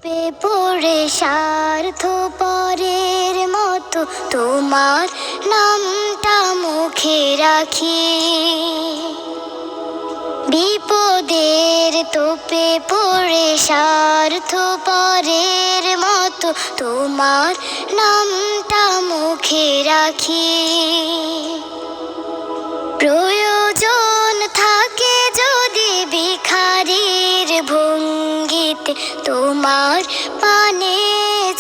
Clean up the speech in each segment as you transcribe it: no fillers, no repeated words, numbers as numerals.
পড়ে স্বার্থ পরের মতো তোমার নামটা মুখে রাখি, বিপদের তোপে পড়ে স্বার্থ পরের মতো তোমার নামটা মুখে রাখি। প্রয়োজন থাকে যদি ভিখারির ভঙ্গিতে তোমার পানে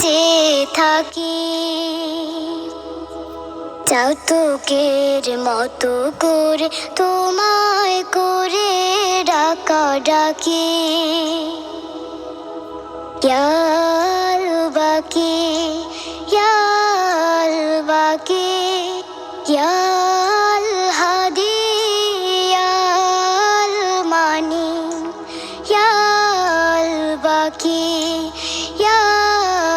চেয়ে থাকি, চাতকের মতো করে তোমায় করে ডাকা ডাকি। ইয়া আল বাকি, ইয়া আল বাকি, ইয়া আল হাদি, ইয়া আল মানি, ইয়া আল বাকি, ইয়া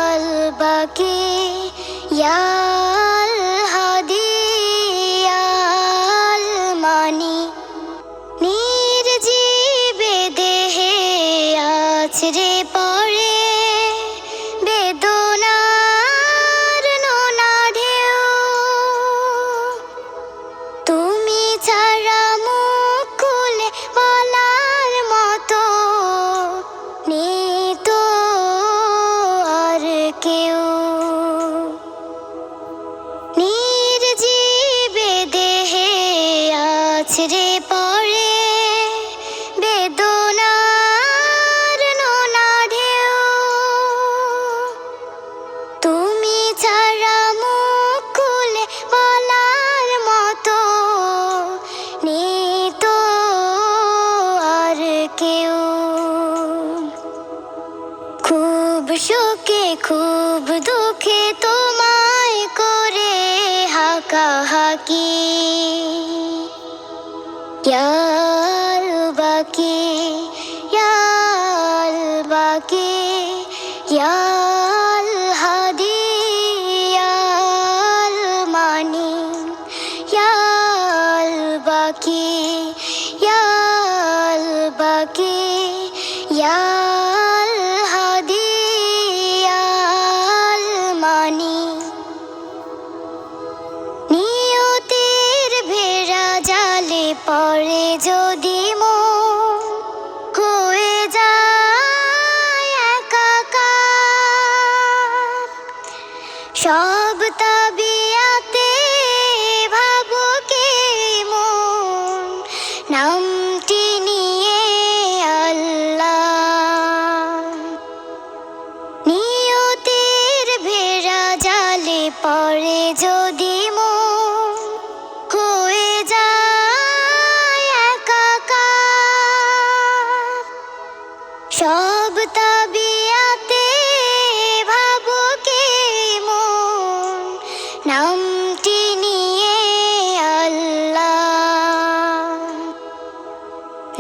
আল বাকি, ইয়া আল হাদি, ইয়া আল মানি। নির্জীবে দেহে আছড়ে পড়ে বেদনার নোনা ঢেউ, তুমি ছাড়া মুখ খুলে বলার মতো নেই তো আর কেউ। নির্জীবে দেহে আছড়ে পড়ে বেদনার নোনা ঢেউ, তুমি ছাড়া মুখ খুলে বলার মতো নেই তো আর কেউ। খুব শোকে খুব দুঃখে তোমায় করে হাকাহাকি, ইয়া আল বাকি, ইয়া আল বাকি, ইয়া আল হাদি, ইয়া আল মানি, ইয়া আল বাকি, ইয়া আল বাকি, ইয়া আল হাদি, ইয়া আল মানি। নিয়তির ভেড়া জালে পড়ে যদি মন হয়ে যায় একাকার, সব তাবিয়াতে ভাবুকে মন নামটি নিয়ে আল্লাহ। নিয়তির ভেড়া জালে পড়ে যদি মন হয়ে যায় একাকার, সব তাবিয়াতে ভাবুকে মন নামটি নিয়ে আল্লাহ।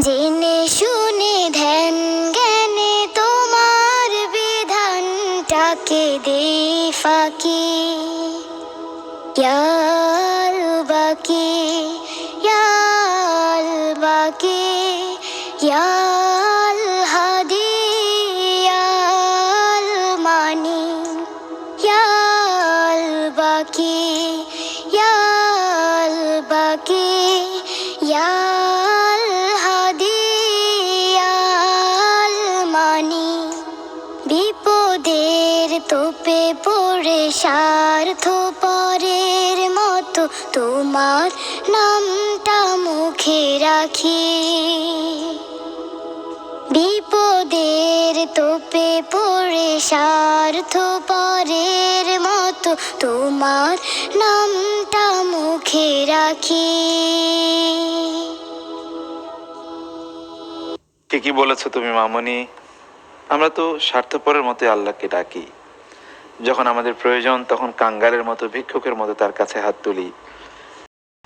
জেনে শুনে ধ্যান জ্ঞানে তোমার বিধানটাকে দে ফাঁকি, ইয়া আল বাকি, ইয়া আল বাকি, ইয়া আল হাদি, ইয়া আল মানি, ইয়া আল বাকি, ইয়া আল বাকি, ইয়া আল হাদি, ইয়া আল মানি। বিপদের তোপে পড়ে স্বার্থ পরের মতো তোমার নামটা মুখে রাখি, বিপদের তোপে পড়ে স্বার্থ পরের মতো তোমার নামটা মুখে রাখি। ঠিকই বলেছো তুমি মামনি। আমরা তো স্বার্থপরের মতো আল্লাহকে ডাকি, যখন আমাদের প্রয়োজন তখন কাঙ্গালের মতো ভিক্ষুকের মতো তার কাছে হাত তুলি।